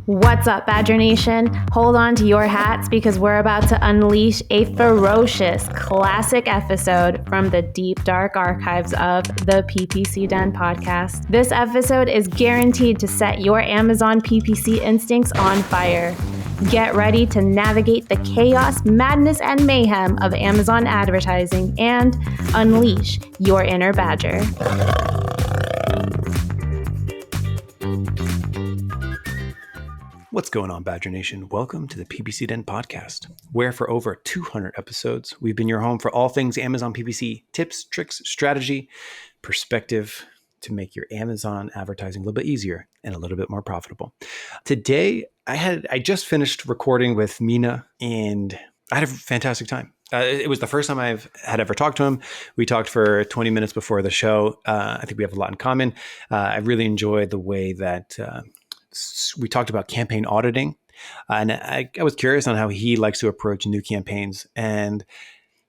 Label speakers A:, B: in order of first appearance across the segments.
A: What's up, Badger Nation? Hold on to your hats because we're about to unleash a ferocious classic episode from the deep, dark archives of the PPC Den podcast. This episode is guaranteed to set your Amazon PPC instincts on fire. Get ready to navigate the chaos, madness, and mayhem of Amazon advertising and unleash your inner Badger.
B: What's going on, Badger Nation? Welcome to the PPC Den podcast, where for over 200 episodes, we've been your home for all things Amazon PPC tips, tricks, strategy, perspective to make your Amazon advertising a little bit easier and a little bit more profitable. Today, I just finished recording with Mina and I had a fantastic time. It was the first time I've had ever talked to him. We talked for 20 minutes before the show. I think we have a lot in common. I really enjoyed the way that we talked about campaign auditing, and I was curious on how he likes to approach new campaigns and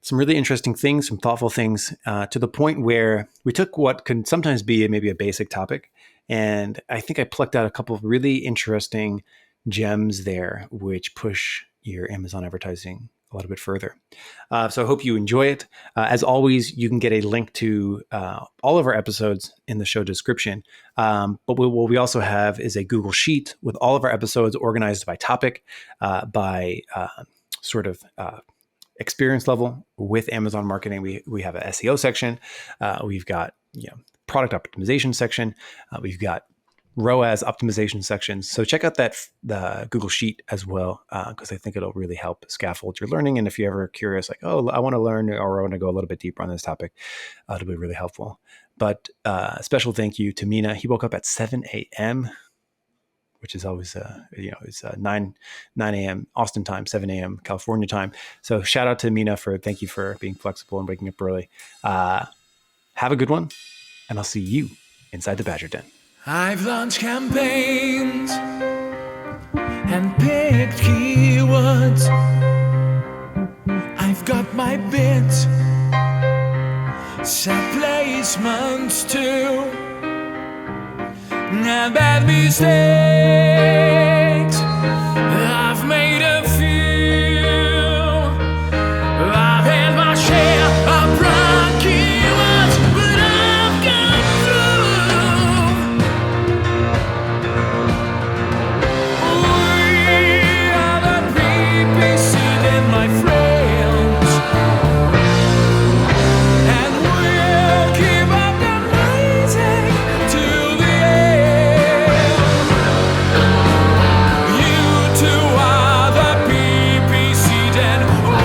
B: some really interesting things, some thoughtful things, to the point where we took what can sometimes be maybe a basic topic. And I think I plucked out a couple of really interesting gems there, which push your Amazon advertising a little bit further. So I hope you enjoy it. As always, you can get a link to all of our episodes in the show description. But what we also have is a Google Sheet with all of our episodes organized by topic, by experience level with Amazon marketing. We have an SEO section. We've got product optimization section. We've got ROAS optimization sections. So check out the Google Sheet as well, because I think it'll really help scaffold your learning. And if you're ever curious, like, oh, I want to learn or I want to go a little bit deeper on this topic, it'll be really helpful. But special thank you to Mina. He woke up at 7 a.m., which is always, it's 9 a.m. Austin time, 7 a.m. California time. So shout out to Mina thank you for being flexible and waking up early. Have a good one, and I'll see you inside the Badger Den.
C: I've launched campaigns and picked keywords. I've got my bids, set placements too, and bad mistakes. I've made a few. I've had my share of wrong keywords, but I've got through. We are the PPC Den, my friends, and we'll keep up the rising to the end. You two are the PPC Den. We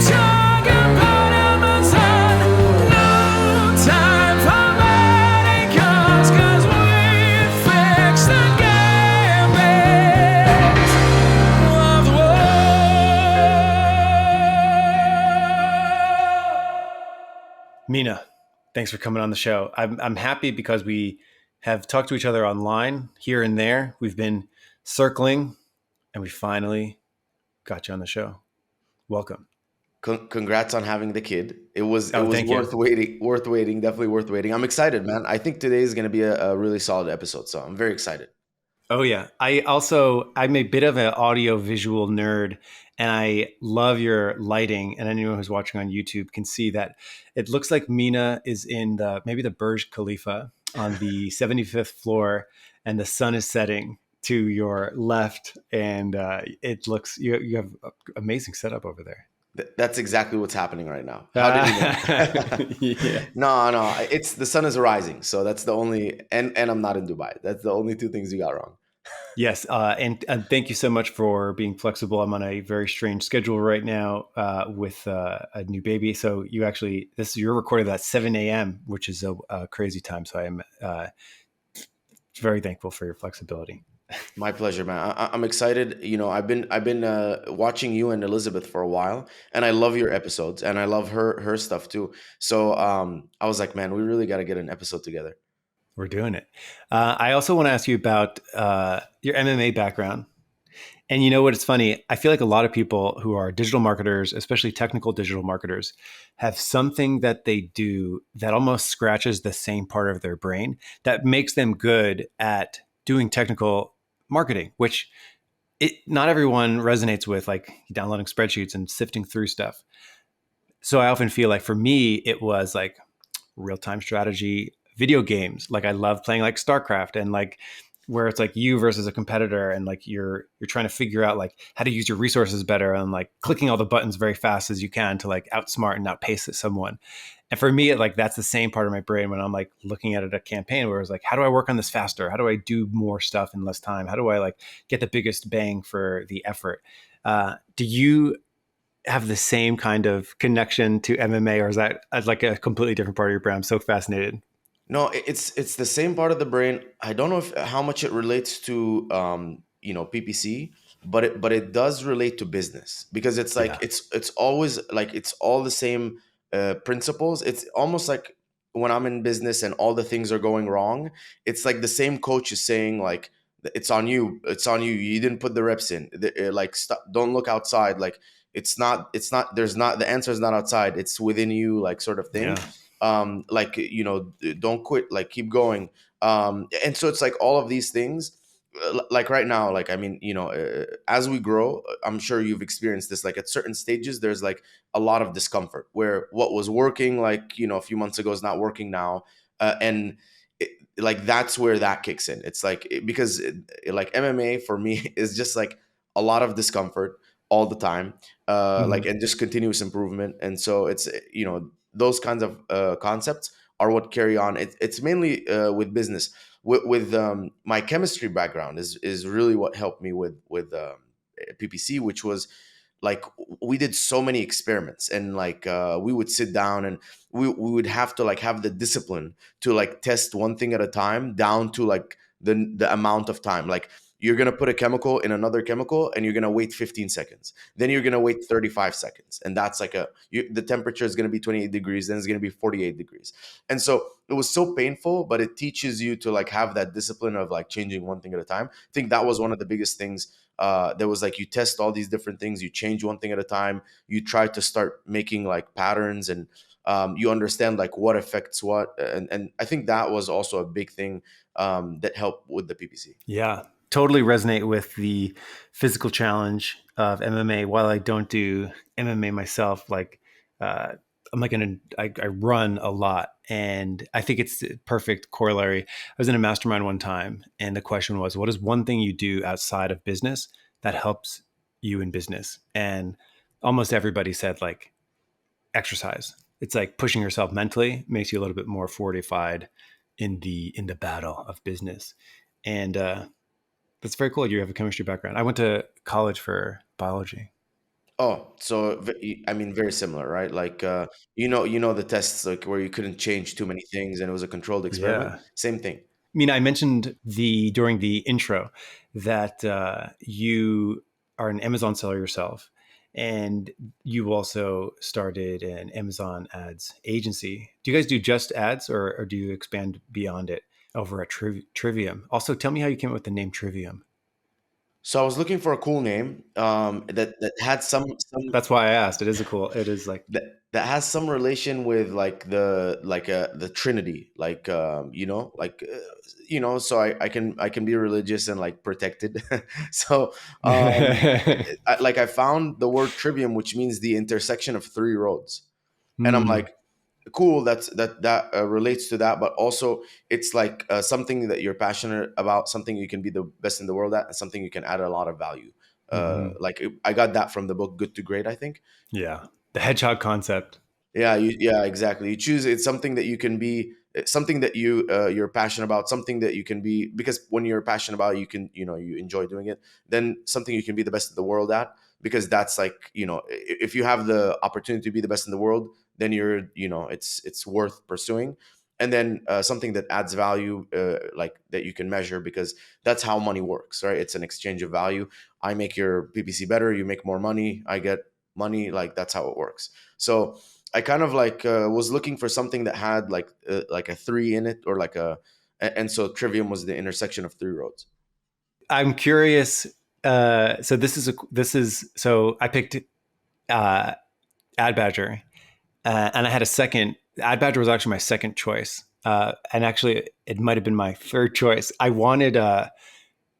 C: talk about Amazon. No time for mannequins, 'cause we fix the gambits of the world.
B: Mina, thanks for coming on the show. I'm happy because we have talked to each other online here and there. We've been circling, and we finally got you on the show. Welcome.
D: Congrats on having the kid. It was
B: thank you.
D: worth waiting, definitely worth waiting. I'm excited, man. I think today is going to be a really solid episode, so I'm very excited.
B: Oh yeah. I'm a bit of an audio visual nerd, and I love your lighting. And anyone who's watching on YouTube can see that it looks like Mina is in maybe the Burj Khalifa on the 75th floor, and the sun is setting to your left. And it looks, you have an amazing setup over there.
D: That's exactly what's happening right now. How did you know?
B: Yeah.
D: No. It's the sun is rising, so that's the only. And I'm not in Dubai. That's the only two things you got wrong.
B: Yes, and thank you so much for being flexible. I'm on a very strange schedule right now with a new baby. So you're recording at 7 a.m., which is a crazy time. So I am very thankful for your flexibility.
D: My pleasure, man. I'm excited. I've been watching you and Elizabeth for a while, and I love your episodes, and I love her stuff too. So I was like, man, we really got to get an episode together.
B: We're doing it. I also want to ask you about your MMA background. And you know what? It's funny. I feel like a lot of people who are digital marketers, especially technical digital marketers, have something that they do that almost scratches the same part of their brain that makes them good at doing technical marketing, which not everyone resonates with, like downloading spreadsheets and sifting through stuff. So I often feel like for me, it was like real-time strategy, video games. Like I love playing like StarCraft, and like where it's like you versus a competitor, and like you're trying to figure out like how to use your resources better, and like clicking all the buttons very fast as you can to like outsmart and outpace someone. And for me, like that's the same part of my brain when I'm like looking at a campaign where it's like, how do I work on this faster? How do I do more stuff in less time? How do I like get the biggest bang for the effort? Do you have the same kind of connection to MMA, or is that like a completely different part of your brain? I'm so fascinated.
D: No, it's the same part of the brain. I don't know if how much it relates to PPC, but it does relate to business, because it's like
B: Yeah.
D: it's always like it's all the same principles. It's almost like when I'm in business and all the things are going wrong, it's like the same coach is saying like, it's on you, it's on you. You didn't put the reps in. Like stop, don't look outside. Like it's not there's not the answer is not outside. It's within you, like sort of thing.
B: Yeah.
D: Like don't quit, like keep going. And so it's like all of these things, like right now, like I mean, as we grow, I'm sure you've experienced this, like at certain stages there's like a lot of discomfort where what was working like a few months ago is not working now. And like that's where that kicks in. It's like because like MMA for me is just like a lot of discomfort all the time, like,
B: Mhm.
D: and just continuous improvement. And so it's those kinds of concepts are what carry on. It's mainly with business. With my chemistry background is really what helped me with PPC, which was like we did so many experiments, and like we would sit down and we would have to like have the discipline to like test one thing at a time down to like the amount of time. Like you're going to put a chemical in another chemical and you're going to wait 15 seconds, then you're going to wait 35 seconds, and that's like the temperature is going to be 28 degrees, then it's going to be 48 degrees. And so it was so painful, but it teaches you to like have that discipline of like changing one thing at a time. I think that was one of the biggest things. There was like you test all these different things, you change one thing at a time, you try to start making like patterns, and you understand like what affects what. And I think that was also a big thing that helped with the PPC.
B: Yeah, totally resonate with the physical challenge of MMA. While I don't do MMA myself, like I'm like I run a lot, and I think it's the perfect corollary. I was in a mastermind one time, and the question was, what is one thing you do outside of business that helps you in business? And almost everybody said like exercise. It's like pushing yourself mentally makes you a little bit more fortified in the battle of business. And that's very cool. You have a chemistry background. I went to college for biology.
D: Oh, so I mean, very similar, right? Like, the tests like where you couldn't change too many things and it was a controlled experiment.
B: Yeah.
D: Same thing.
B: I mean, I mentioned during the intro that you are an Amazon seller yourself, and you also started an Amazon ads agency. Do you guys do just ads, or do you expand beyond it over at Trivium? Also, tell me how you came up with the name Trivium.
D: So I was looking for a cool name that had some
B: That's why I asked. It is a cool. It is like
D: that has some relation with like the Trinity, like so I can be religious and like protected. So I found the word trivium, which means the intersection of three roads, and I'm
B: Hmm.
D: like, cool, that relates to that, but also it's like something that you're passionate about, something you can be the best in the world at, and something you can add a lot of value.
B: Hmm.
D: Like I got that from the book Good to Great, I think.
B: Yeah, the hedgehog concept.
D: Yeah, exactly. You choose it's something that you can be, something that you're passionate about, something that you can be, because when you're passionate about it, you can, you enjoy doing it. Then something you can be the best in the world at, because that's like, if you have the opportunity to be the best in the world, then it's worth pursuing. And then something that adds value, like that you can measure, because that's how money works, right? It's an exchange of value. I make your PPC better, you make more money, I get money. Like that's how it works. So I kind of like was looking for something that had like a three in it, or like and so Trivium was the intersection of three roads.
B: I'm curious. So so I picked uh, Ad Badger, and I had a second. Ad Badger was actually my second choice, and actually it might have been my third choice. I wanted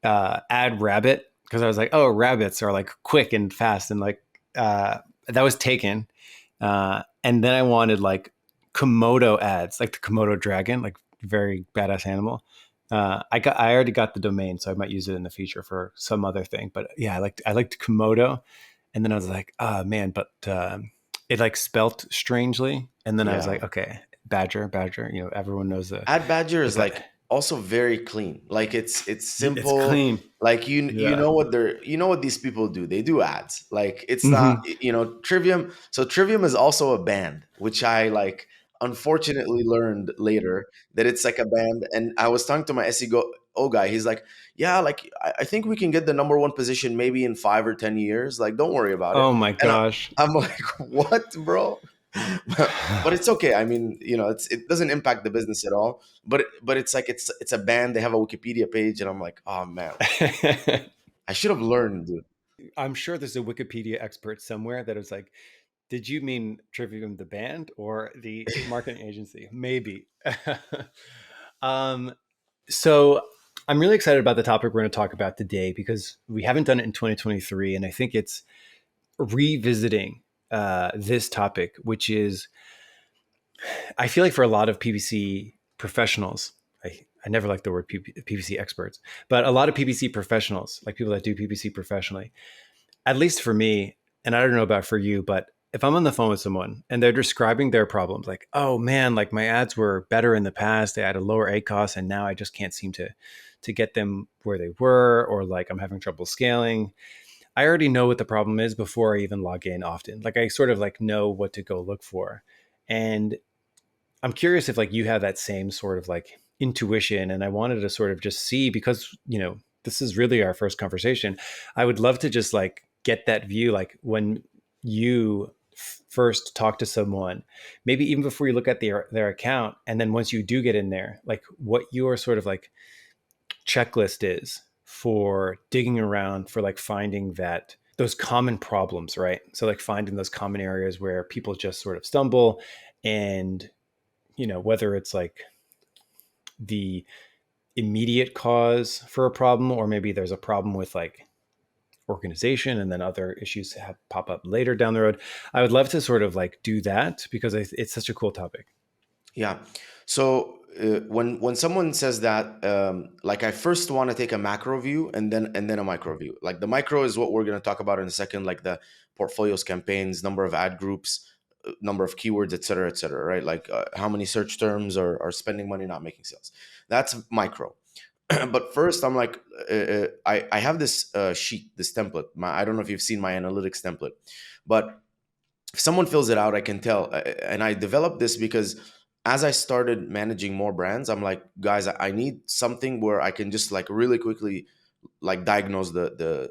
B: add rabbit because I was like, oh, rabbits are like quick and fast, and like that was taken. And then I wanted like Komodo ads, like the Komodo dragon, like very badass animal. I already got the domain, so I might use it in the future for some other thing. But yeah, I liked Komodo, and then I was like, oh man, but it like spelt strangely, and then I was
D: Yeah.
B: like, okay, badger, you know, everyone knows
D: Ad Badger
B: the
D: is like also very clean. Like it's
B: it's
D: simple.
B: clean.
D: Like you
B: Yeah.
D: know what these people do. They do ads. Like it's not,
B: Mm-hmm.
D: Trivium. So Trivium is also a band, which I like unfortunately learned later that it's like a band. And I was talking to my SEO guy. He's like, yeah, like I think we can get the number one position maybe in 5 or 10 years. Like, don't worry about it.
B: Oh my
D: And
B: gosh.
D: I'm like, what, bro? But it's okay. I mean, it doesn't impact the business at all. But it's like it's a band. They have a Wikipedia page, and I'm like, oh man, I should have learned, dude.
B: I'm sure there's a Wikipedia expert somewhere that is like, did you mean Trivium the band or the marketing agency? Maybe. um, so I'm really excited about the topic we're going to talk about today because we haven't done it in 2023, and I think it's revisiting this topic, which is, I feel like for a lot of PPC professionals, I never like the word PPC experts, but a lot of PPC professionals, like people that do PPC professionally, at least for me, and I don't know about for you, but if I'm on the phone with someone and they're describing their problems, like, oh man, like my ads were better in the past, they had a lower A cost, and now I just can't seem to get them where they were, or like I'm having trouble scaling. I already know what the problem is before I even log in often. Like I sort of like know what to go look for. And I'm curious if like you have that same sort of like intuition, and I wanted to sort of just see, because, you know, this is really our first conversation. I would love to just like get that view, like when you first talk to someone, maybe even before you look at their account, and then once you do get in there, like what your sort of like checklist is for digging around for like finding that those common problems, right? So like finding those common areas where people just sort of stumble, and you know, whether it's like the immediate cause for a problem, or maybe there's a problem with like organization and then other issues have pop up later down the road. I would love to sort of like do that because it's such a cool topic.
D: Yeah. So when someone says that, like I first want to take a macro view and then a micro view. Like the micro is what we're going to talk about in a second, like the portfolios, campaigns, number of ad groups, number of keywords, et cetera, right? Like how many search terms are spending money, not making sales. That's micro. But first, I'm like, I have this sheet, this template. I don't know if you've seen my analytics template, but if someone fills it out, I can tell. And I developed this because as I started managing more brands, I'm like, guys, I need something where I can just like really quickly like diagnose the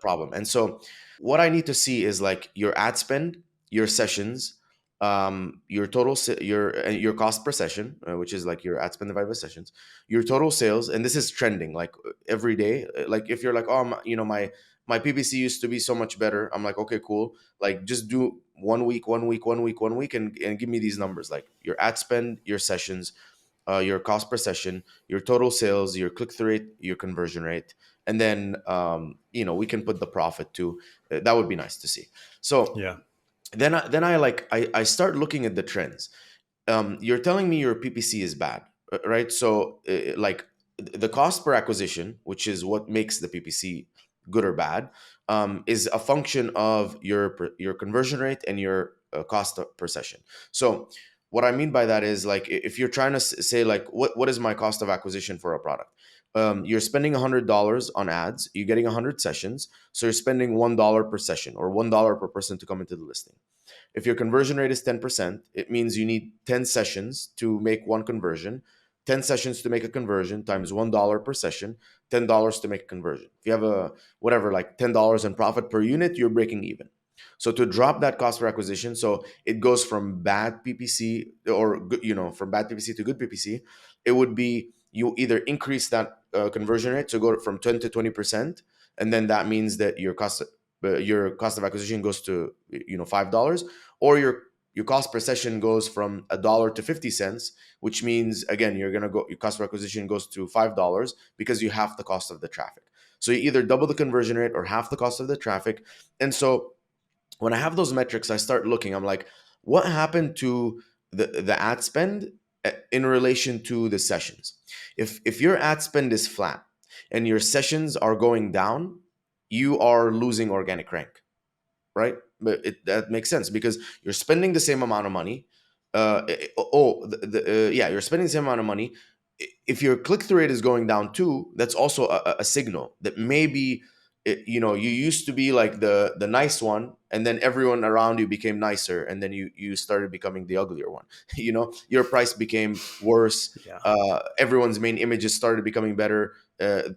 D: problem. And so what I need to see is like your ad spend, your sessions, your total your cost per session, which is like your ad spend divided by sessions, your total sales, and this is trending like every day. Like if you're like, oh, my PPC used to be so much better, I'm like, okay, cool. Like just do 1 week, 1 week, 1 week, 1 week, and give me these numbers, like your ad spend, your sessions, your cost per session, your total sales, your click through rate, your conversion rate, and then we can put the profit too. That would be nice to see. So
B: Yeah.
D: then I start looking at the trends. You're telling me your PPC is bad, right? So like the cost per acquisition, which is what makes the PPC good or bad, is a function of your conversion rate and your cost per session. So what I mean by that is like if you're trying to say like what is my cost of acquisition for a product, you're spending $100 on ads, you're getting 100 sessions, so you're spending $1 per session or $1 per person to come into the listing. If your conversion rate is 10%, it means you need 10 sessions to make one conversion, 10 sessions to make a conversion times $1 per session, $10 to make a conversion. If you have a whatever, like $10 in profit per unit, you're breaking even. So to drop that cost per acquisition, so it goes from bad PPC or from bad PPC to good PPC, it would be you either increase that conversion rate to go from 10 to 20%, and then that means that your cost of acquisition goes to $5, or your cost per session goes from $1 to 50 cents, which means again your cost per acquisition goes to $5 because you have the cost of the traffic. So you either double the conversion rate or half the cost of the traffic. And so when I have those metrics, I start looking. I'm like, what happened to the ad spend in relation to the sessions? If your ad spend is flat and your sessions are going down, you are losing organic rank, right? But that makes sense because you're spending the same amount of money. Yeah, you're spending the same amount of money. If your click through rate is going down too, that's also a signal that maybe you used to be like the nice one, and then everyone around you became nicer, and then you started becoming the uglier one. Your price became worse.
B: Yeah.
D: Everyone's main images started becoming better.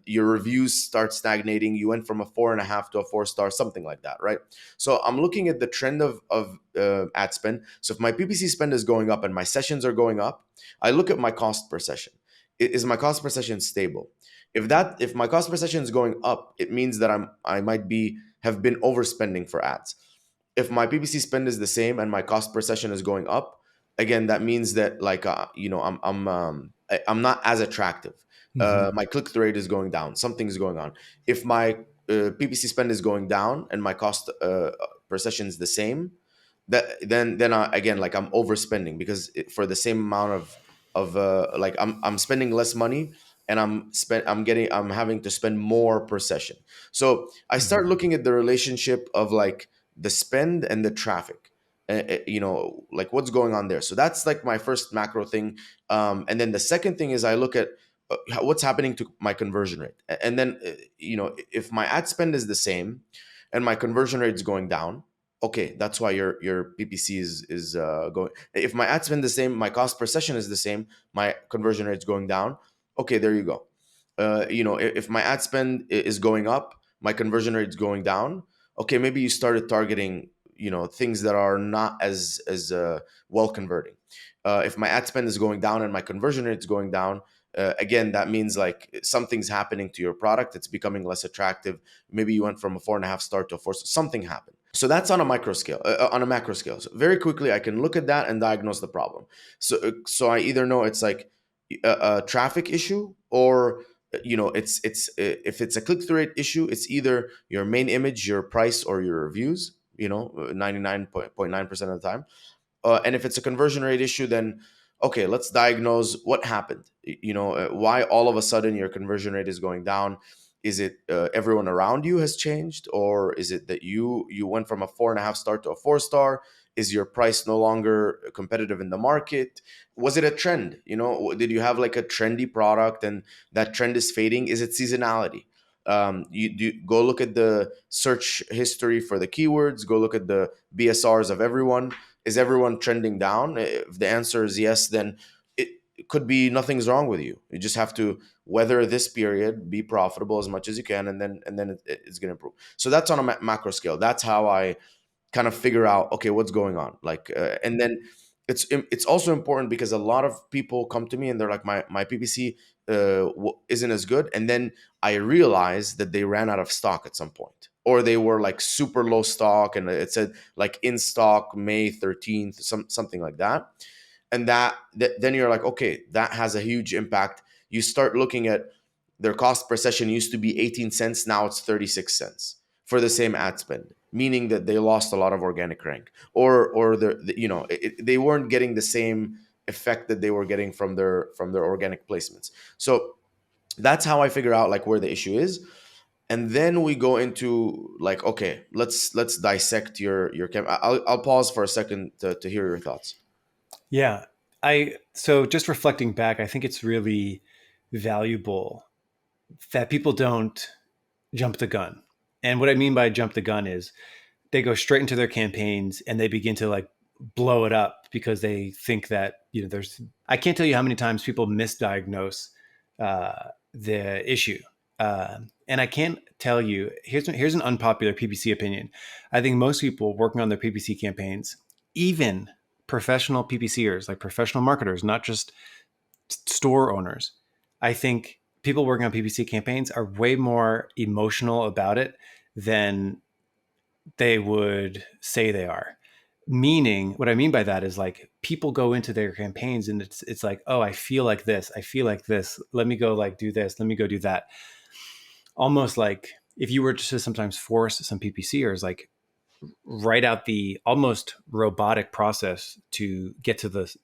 D: Your reviews start stagnating. You went from a 4.5 to a 4-star, something like that, right? So I'm looking at the trend of ad spend. So if my PPC spend is going up and my sessions are going up, I look at my cost per session. Is my cost per session stable? If my cost per session is going up, it means that I might have been overspending for ads. If my PPC spend is the same and my cost per session is going up, again, that means that like I'm not as attractive. My click through rate is going down. Something's going on. If my PPC spend is going down and my cost per session is the same, then again, like I'm overspending because for the same amount of like I'm spending less money, and I'm having to spend more per session. So I start looking at the relationship of like the spend and the traffic, like what's going on there. So that's like my first macro thing. And then the second thing is I look at what's happening to my conversion rate. And then if my ad spend is the same and my conversion rate is going down, okay, that's why your PPC is going. If my ad spend the same, my cost per session is the same, my conversion rate is going down. Okay, there you go. If my ad spend is going up, my conversion rate is going down. Okay, maybe you started targeting things that are not as well converting. If my ad spend is going down and my conversion rate is going down, again, that means like something's happening to your product. It's becoming less attractive. Maybe you went from a 4.5-star to a 4. Something happened. So that's on a micro scale, on a macro scale. So very quickly, I can look at that and diagnose the problem. So I either know it's like a traffic issue, or it's if it's a click-through rate issue, it's either your main image, your price, or your reviews. 99.9% of the time. And if it's a conversion rate issue, then okay, let's diagnose what happened. Why all of a sudden your conversion rate is going down. Is it everyone around you has changed, or is it that you went from a 4.5-star to a 4-star? Is your price no longer competitive in the market? Was it a trend? Did you have like a trendy product and that trend is fading? Is it seasonality? You go look at the search history for the keywords. Go look at the BSRs of everyone. Is everyone trending down? If the answer is yes, then it could be nothing's wrong with you. You just have to weather this period, be profitable as much as you can, and then it's going to improve. So that's on a macro scale. That's how I kind of figure out, okay, what's going on. Like, and then it's also important because a lot of people come to me and they're like, my PPC isn't as good, and then I realize that they ran out of stock at some point, or they were like super low stock, and it said like in stock May 13th, something like that. And then you're like, okay, that has a huge impact. You start looking at their cost per session used to be 18 cents, now it's 36 cents for the same ad spend, meaning that they lost a lot of organic rank, or they weren't getting the same effect that they were getting from their organic placements. So that's how I figure out like where the issue is. And then we go into like, okay, let's dissect your I'll pause for a second to hear your thoughts.
B: Yeah. So just reflecting back, I think it's really valuable that people don't jump the gun. And what I mean by jump the gun is they go straight into their campaigns and they begin to like blow it up because they think that, I can't tell you how many times people misdiagnose the issue. And I can't tell you, here's an unpopular PPC opinion. I think most people working on their PPC campaigns, even professional PPCers, like professional marketers, not just store owners, I think people working on PPC campaigns are way more emotional about it than they would say they are. Meaning, what I mean by that is like people go into their campaigns and it's like, oh, I feel like this. I feel like this. Let me go like do this. Let me go do that. almost like if you were to sometimes force some PPCers, like write out the almost robotic process to get to the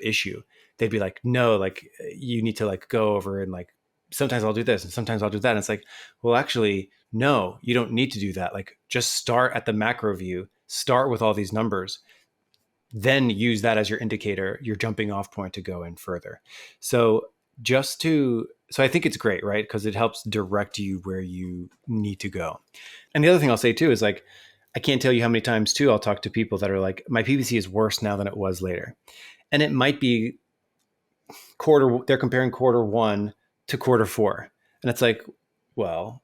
B: issue, they'd be like, no, like you need to like go over and like sometimes I'll do this and sometimes I'll do that. And it's like, well, actually, no, you don't need to do that. Like just start at the macro view, start with all these numbers, then use that as your indicator, your jumping off point to go in further. So so I think it's great, right? Because it helps direct you where you need to go. And the other thing I'll say too is like, I can't tell you how many times too I'll talk to people that are like, my PPC is worse now than it was later. And it might be they're comparing quarter one to quarter four. And it's like, well,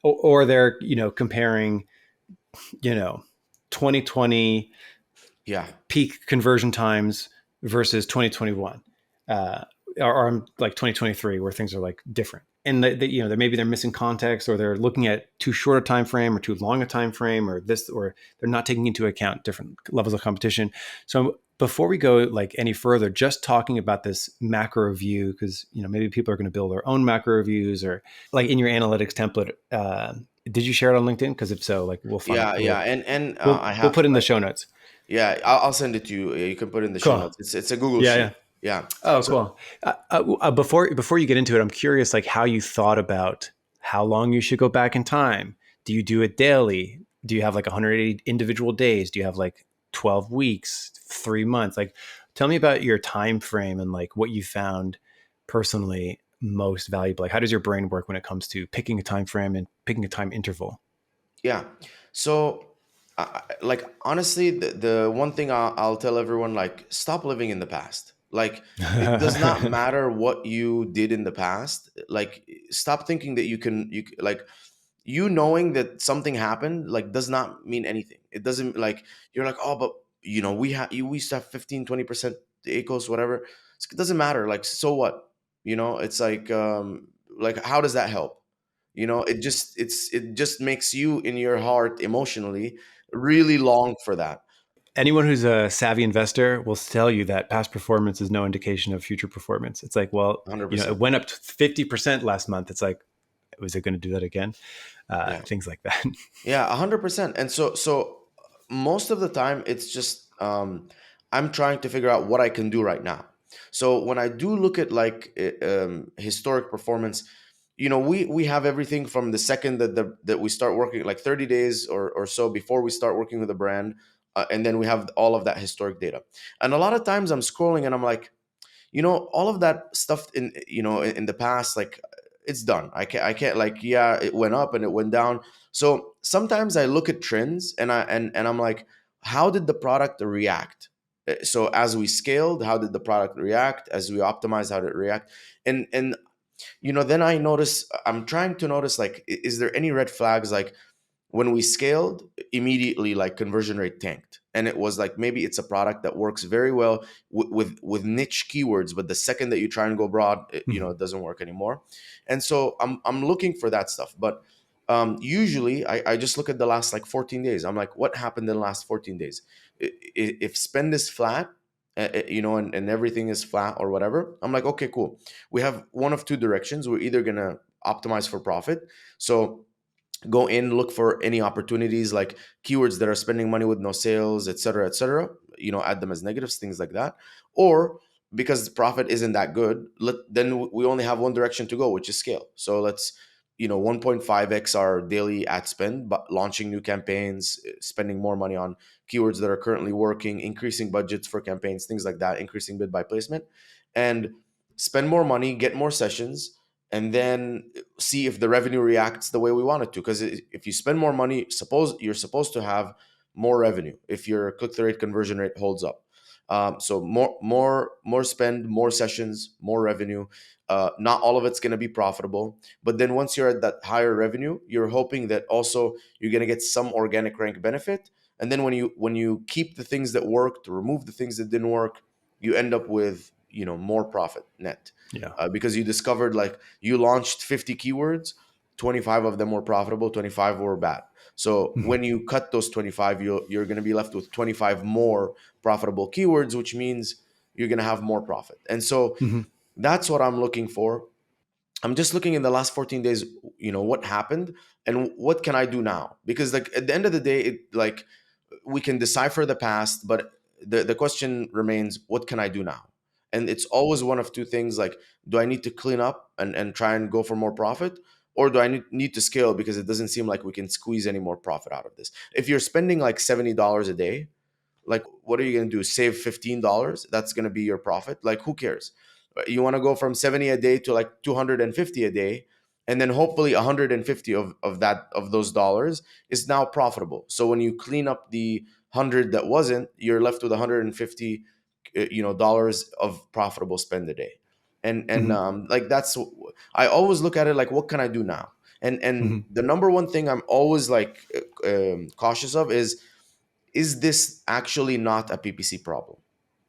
B: or they're, comparing, 2020
D: Yeah.
B: peak conversion times versus 2021, or like 2023, where things are like different. And maybe they're missing context, or they're looking at too short a time frame or too long a time frame, or they're not taking into account different levels of competition. So before we go like any further, just talking about this macro view, because maybe people are going to build their own macro reviews, or like in your analytics template. Did you share it on LinkedIn? Because if so, like we'll find
D: Yeah,
B: it.
D: yeah, and I
B: We'll
D: have
B: put it in the
D: like,
B: show notes.
D: yeah, I'll send it to you. You can put it in the show
B: Cool.
D: notes. It's a Google
B: Yeah,
D: sheet.
B: yeah.
D: Yeah.
B: Oh,
D: So
B: cool. Before you get into it, I'm curious, like how you thought about how long you should go back in time. Do you do it daily? Do you have like 180 individual days? Do you have like 12 weeks, 3 months? Like, tell me about your time frame and like what you found personally most valuable. Like, how does your brain work when it comes to picking a time frame and picking a time interval?
D: yeah. So like honestly, the one thing I'll tell everyone, like, stop living in the past. Like, it does not matter what you did in the past. Like, stop thinking that like, you knowing that something happened like does not mean anything. It doesn't, like, you're like, oh, but we used to have 15-20% ACOS, whatever. It doesn't matter. Like, so what? It's like how does that help? It just makes you in your heart emotionally really long for that.
B: Anyone who's a savvy investor will tell you that past performance is no indication of future performance. It's like, well, it
D: 100%.
B: went up to 50% last month. It's like, was it going to do that again?
D: Yeah.
B: Things like that.
D: Yeah, 100%. And so most of the time it's just I'm trying to figure out what I can do right now. So when I do look at like historic performance, we have everything from the second that we start working, like 30 days or so before we start working with a brand, and then we have all of that historic data. And a lot of times I'm scrolling and I'm like, all of that stuff in the past, like, it's done. I can't, like, yeah, it went up and it went down. So sometimes I look at trends and I'm like, how did the product react? So as we scaled, how did the product react? As we optimized, how did it react? And then I'm trying to notice, like, is there any red flags? Like, when we scaled, immediately, like, conversion rate tanked, and it was like, maybe it's a product that works very well with niche keywords, but the second that you try and go broad, it doesn't work anymore. And so I'm looking for that stuff. But usually I just look at the last like 14 days. I'm like, what happened in the last 14 days? If spend is flat, and everything is flat or whatever, I'm like, okay, cool. We have one of two directions. We're either gonna optimize for profit, so go in, look for any opportunities, like keywords that are spending money with no sales, etc., etc., add them as negatives, things like that. Or, because the profit isn't that good, then we only have one direction to go, which is scale. So let's 1.5x our daily ad spend, but launching new campaigns, spending more money on keywords that are currently working, increasing budgets for campaigns, things like that, increasing bid by placement, and spend more money, get more sessions, and then see if the revenue reacts the way we want it to. Because if you spend more money, suppose you're supposed to have more revenue if your click-through rate, conversion rate holds up. So more spend, more sessions, more revenue. Not all of it's going to be profitable, but then once you're at that higher revenue, you're hoping that also you're going to get some organic rank benefit. And then when you keep the things that worked, remove the things that didn't work, you end up with more profit net.
B: Yeah.
D: Because you discovered, like, you launched 50 keywords, 25 of them were profitable, 25 were bad. So when you cut those 25, you're going to be left with 25 more profitable keywords, which means you're going to have more profit. And so
B: Mhm.
D: that's what I'm looking for. I'm just looking in the last 14 days, what happened and what can I do now? Because like at the end of the day, we can decipher the past, but the question remains, what can I do now? And it's always one of two things, like, do I need to clean up and try and go for more profit? Or do I need to scale because it doesn't seem like we can squeeze any more profit out of this? If you're spending like $70 a day, like, what are you going to do? Save $15? That's going to be your profit? Like, who cares? You want to go from 70 a day to like 250 a day, and then hopefully 150 of those dollars is now profitable. So when you clean up the 100 that wasn't, you're left with 150 dollars of profitable spend a day. And like, that's, I always look at it like, what can I do now? And the number one thing I'm always like cautious of is this actually not a PPC problem?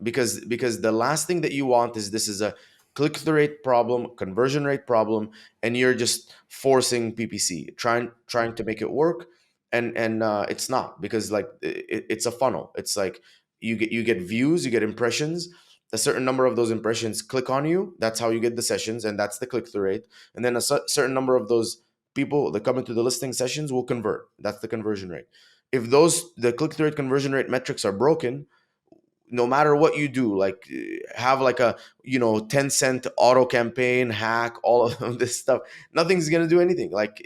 D: Because the last thing that you want is, this is a click-through rate problem, conversion rate problem, and you're just forcing PPC, trying to make it work, and it's not, because like it's a funnel. It's like you get views, you get impressions. A certain number of those impressions click on you. That's how you get the sessions, and that's the click-through rate. And then a certain number of those people that come into the listing sessions will convert. That's the conversion rate. If the click-through rate, conversion rate metrics are broken, no matter what you do, like have like a 10-cent auto campaign hack, all of this stuff, nothing's going to do anything. Like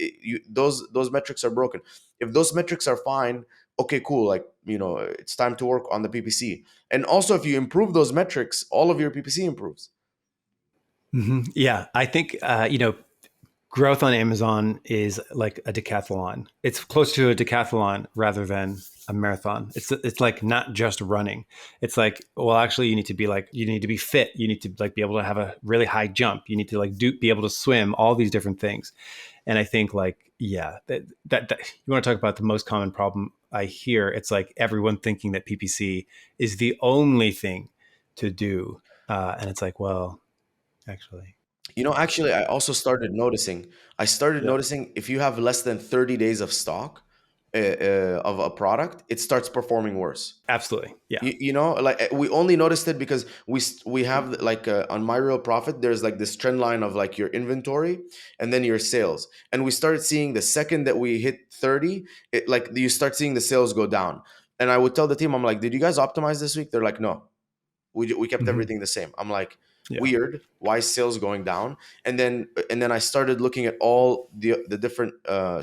D: those metrics are broken. If those metrics are fine, okay, cool, like it's time to work on the PPC. And also, if you improve those metrics, all of your PPC improves.
B: Yeah, I think growth on Amazon is like a decathlon. It's close to a decathlon rather than a marathon. It's like not just running. It's like, well, actually, you need to be fit. You need to like be able to have a really high jump. You need to like be able to swim. All these different things. And I think like, yeah, that you want to talk about the most common problem I hear. It's like everyone thinking that PPC is the only thing to do, and it's like, well, actually.
D: Actually, I started
B: Yeah.
D: noticing if you have less than 30 days of stock of a product, it starts performing worse.
B: Absolutely. Yeah.
D: Like we only noticed it because we have like on My Real Profit, there's like this trend line of like your inventory and then your sales, and we started seeing the second that we hit 30, like you start seeing the sales go down. And I would tell the team, I'm like, did you guys optimize this week? They're like, no, we kept
B: Mhm.
D: everything the same. I'm like,
B: Yeah.
D: weird, why is sales going down? And then I started looking at all the different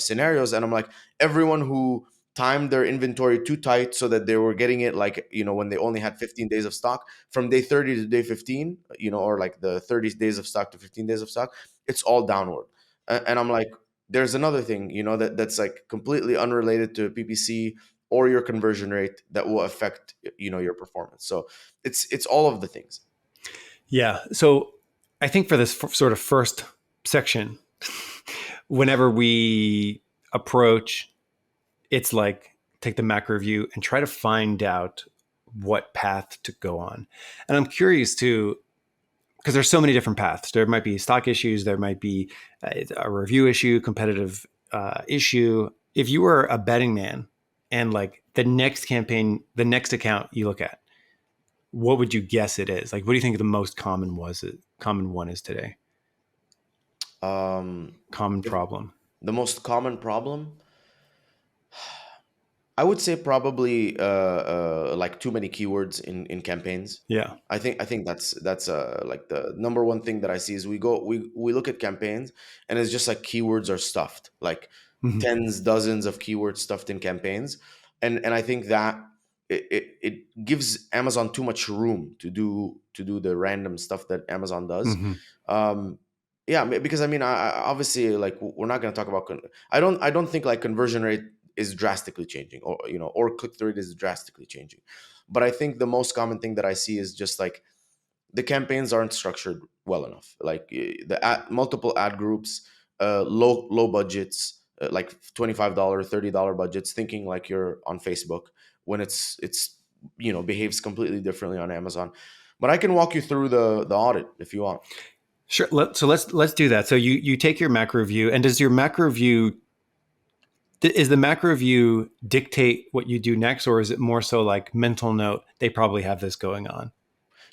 D: scenarios, and I'm like, everyone who timed their inventory too tight so that they were getting it like when they only had 15 days of stock, from day 30 to day 15, or like the 30 days of stock to 15 days of stock, it's all downward. And I'm like, there's another thing that's like completely unrelated to PPC or your conversion rate that will affect your performance. So it's all of the things.
B: Yeah. So I think for this sort of first section, whenever we approach, it's like take the macro view and try to find out what path to go on. And I'm curious too, because there's so many different paths. There might be stock issues, there might be a review issue, competitive issue. If you were a betting man and like the next campaign, the next account you look at, what would you guess it is? Like, what do you think the most common one is today?
D: Um,
B: Common
D: if
B: problem.
D: the most common problem, I would say probably like too many keywords in campaigns.
B: Yeah.
D: I think that's like the number one thing that I see is we look at campaigns, and it's just like keywords are stuffed, like
B: Mhm.
D: tens, dozens of keywords stuffed in campaigns. And I think that it gives Amazon too much room to do the random stuff that Amazon does.
B: Mhm.
D: Um, yeah, because I mean, obviously, like we're not going to talk about. I don't think like conversion rate is drastically changing, or click through rate is drastically changing. But I think the most common thing that I see is just like the campaigns aren't structured well enough. Like multiple ad groups, low budgets, like $25, $30 budgets, thinking like you're on Facebook when it's behaves completely differently on Amazon. But I can walk you through the audit if you want.
B: Sure. So let's do that. So you take your macro view, and does your macro view is the macro view dictate what you do next, or is it more so like mental note? They probably have this going on.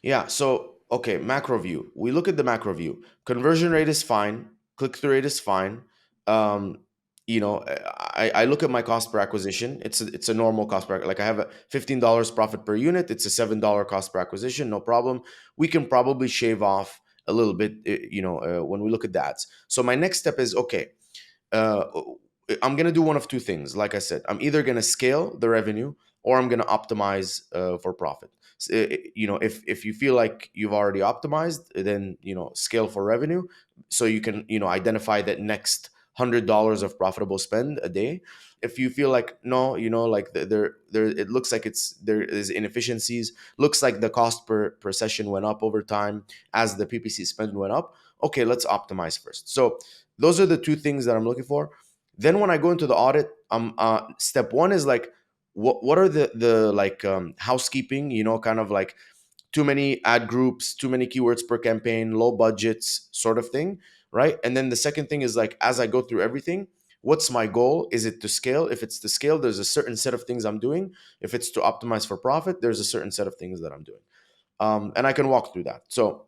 D: Yeah. So okay, macro view. We look at the macro view. Conversion rate is fine. Click-through rate is fine. Um, I look at my cost per acquisition. It's a normal cost per, like I have a $15 profit per unit. It's a $7 cost per acquisition. No problem. We can probably shave off a little bit, when we look at the ads. So my next step is, okay, uh, I'm going to do one of two things. Like I said, I'm either going to scale the revenue or I'm going to optimize for profit. If you feel like you've already optimized, then scale for revenue, so you can identify that next $100 of profitable spend a day. If you feel like no, like there it looks like there is inefficiencies, looks like the cost per session went up over time as the PPC spend went up. Okay, let's optimize first. So those are the two things that I'm looking for. Then when I go into the audit, step one is like, what are the like housekeeping, kind of like too many ad groups, too many keywords per campaign, low budgets sort of thing, right? And then the second thing is like, as I go through everything, what's my goal? Is it to scale? If it's to scale, there's a certain set of things I'm doing. If it's to optimize for profit, there's a certain set of things that I'm doing. And I can walk through that. So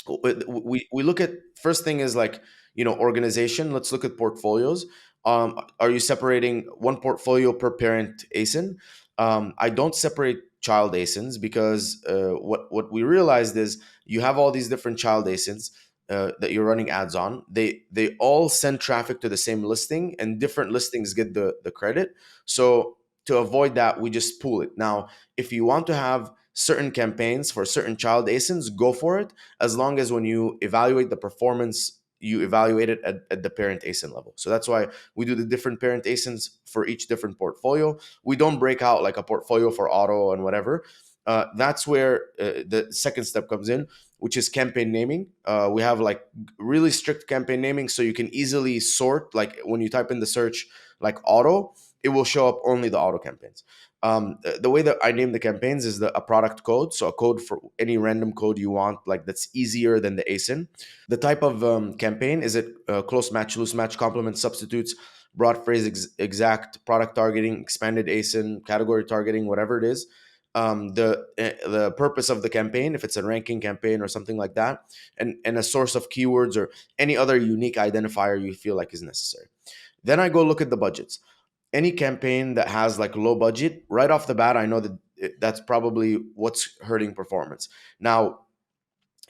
D: we look at, first thing is like, organization. Let's look at portfolios. Are you separating one portfolio per parent ASIN? I don't separate child ASINs because what we realized is you have all these different child ASINs that you're running ads on. They all send traffic to the same listing, and different listings get the credit. So to avoid that, we just pool it. Now, if you want to have certain campaigns for certain child ASINs, go for it, as long as when you evaluate the performance, you evaluate it at the parent ASIN level. So that's why we do the different parent ASINs for each different portfolio. We don't break out like a portfolio for auto and whatever. That's where the second step comes in, which is campaign naming. We have like really strict campaign naming, so you can easily sort. Like when you type in the search like auto, it will show up only the auto campaigns. The way that I name the campaigns is a product code. So a code for any random code you want, like that's easier than the ASIN. The type of campaign, is it close match, loose match, complement, substitutes, broad phrase, exact, product targeting, expanded ASIN, category targeting, whatever it is. The purpose of the campaign, if it's a ranking campaign or something like that, and a source of keywords or any other unique identifier you feel like is necessary. Then I go look at the budgets. Any campaign that has like low budget, right off the bat, I know that that's probably what's hurting performance. Now,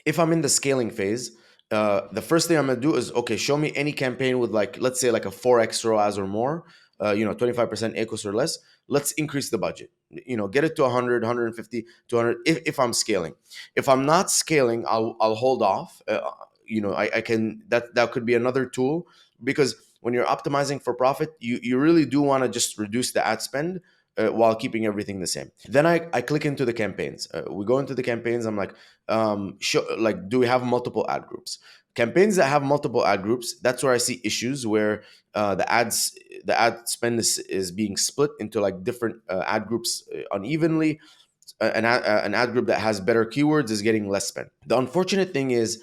D: if I'm in the scaling phase, the first thing I'm gonna do is, okay, show me any campaign with like, let's say like a 4x ROAS or more, 25% ACOS or less. Let's increase the budget. Get it to 100, 150, 200 if I'm scaling. If I'm not scaling, I'll hold off. I can, that could be another tool, because when you're optimizing for profit, you really do want to just reduce the ad spend while keeping everything the same. Then I click into the campaigns. We go into the campaigns. I'm like, do we have multiple ad groups? Campaigns that have multiple ad groups, that's where I see issues where the ad spend is being split into like different ad groups unevenly. An ad group that has better keywords is getting less spend. The unfortunate thing is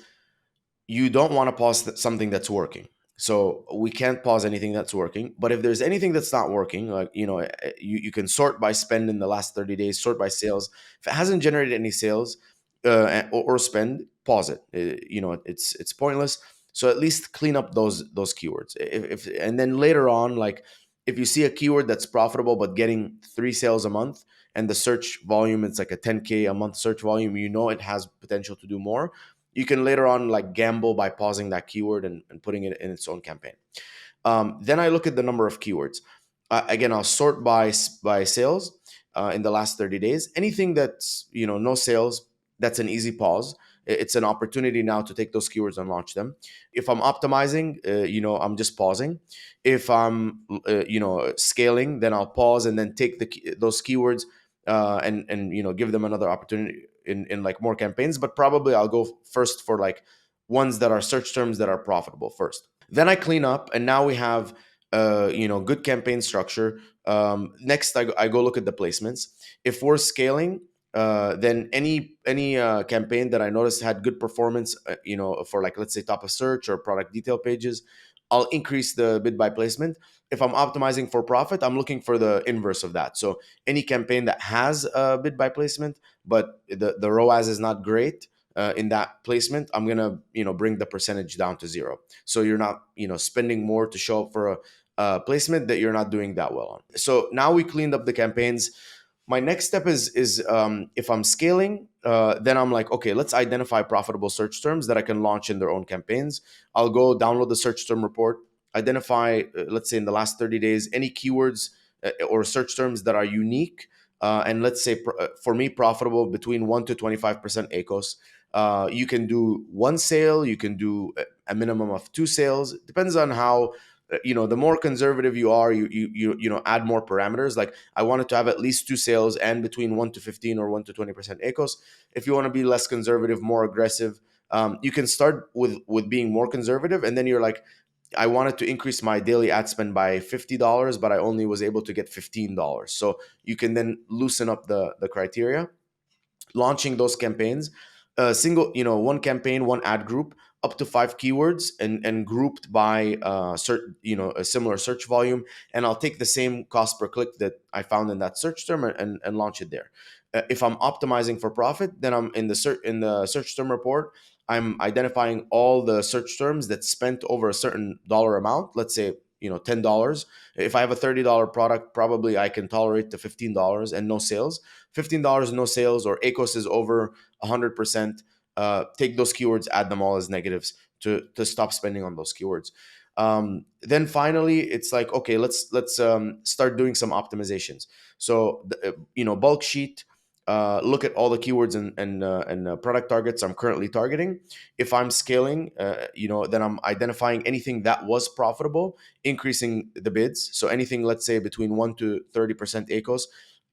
D: you don't want to pause something that's working. So we can't pause anything that's working. But if there's anything that's not working, like, you can sort by spend in the last 30 days, sort by sales. If it hasn't generated any sales or spend, pause it. It's pointless. So at least clean up those keywords. And then later on, like if you see a keyword that's profitable but getting 3 sales a month, and the search volume, it's like a 10K a month search volume, it has potential to do more, you can later on like gamble by pausing that keyword and putting it in its own campaign. Then I look at the number of keywords. Again, I'll sort by sales in the last 30 days. Anything that's no sales, that's an easy pause. It's an opportunity now to take those keywords and launch them. If I'm optimizing, I'm just pausing. If I'm scaling, then I'll pause and then take those keywords and give them another opportunity in like more campaigns. But probably I'll go first for like ones that are search terms that are profitable first. Then I clean up, and now we have good campaign structure. Next, I go look at the placements. If we're scaling, then any campaign that I noticed had good performance, for like, let's say, top of search or product detail pages, I'll increase the bid by placement. If I'm optimizing for profit, I'm looking for the inverse of that. So any campaign that has a bid by placement, but the ROAS is not great, in that placement, I'm gonna bring the percentage down to zero. So you're not spending more to show up for a placement that you're not doing that well on. So now we cleaned up the campaigns. My next step is if I'm scaling, then I'm like, okay, let's identify profitable search terms that I can launch in their own campaigns. I'll go download the search term report, identify, let's say in the last 30 days, any keywords or search terms that are unique. And let's say for me, profitable between 1 to 25% ACOS. You can do one sale, you can do a minimum of two sales. Depends on how, the more conservative you are, you add more parameters. Like I wanted to have at least two sales and between 1 to 15 or 1 to 20% ACOS. If you want to be less conservative, more aggressive, you can start with being more conservative, and then you're like, I wanted to increase my daily ad spend by $50, but I only was able to get $15. So you can then loosen up the criteria, launching those campaigns, single, one campaign, one ad group, up to 5 keywords, and grouped by a similar search volume. And I'll take the same cost per click that I found in that search term and launch it there. If I'm optimizing for profit, then I'm in the search term report, I'm identifying all the search terms that spent over a certain dollar amount. Let's say, $10. If I have a $30 product, probably I can tolerate the $15 and no sales. $15 and no sales, or ACOS is over 100%. Take those keywords, add them all as negatives to stop spending on those keywords. Then finally, it's like, okay, let's start doing some optimizations. So bulk sheet. Look at all the keywords and product targets I'm currently targeting. If I'm scaling, then I'm identifying anything that was profitable, increasing the bids. So anything, let's say between 1 to 30% ACOS,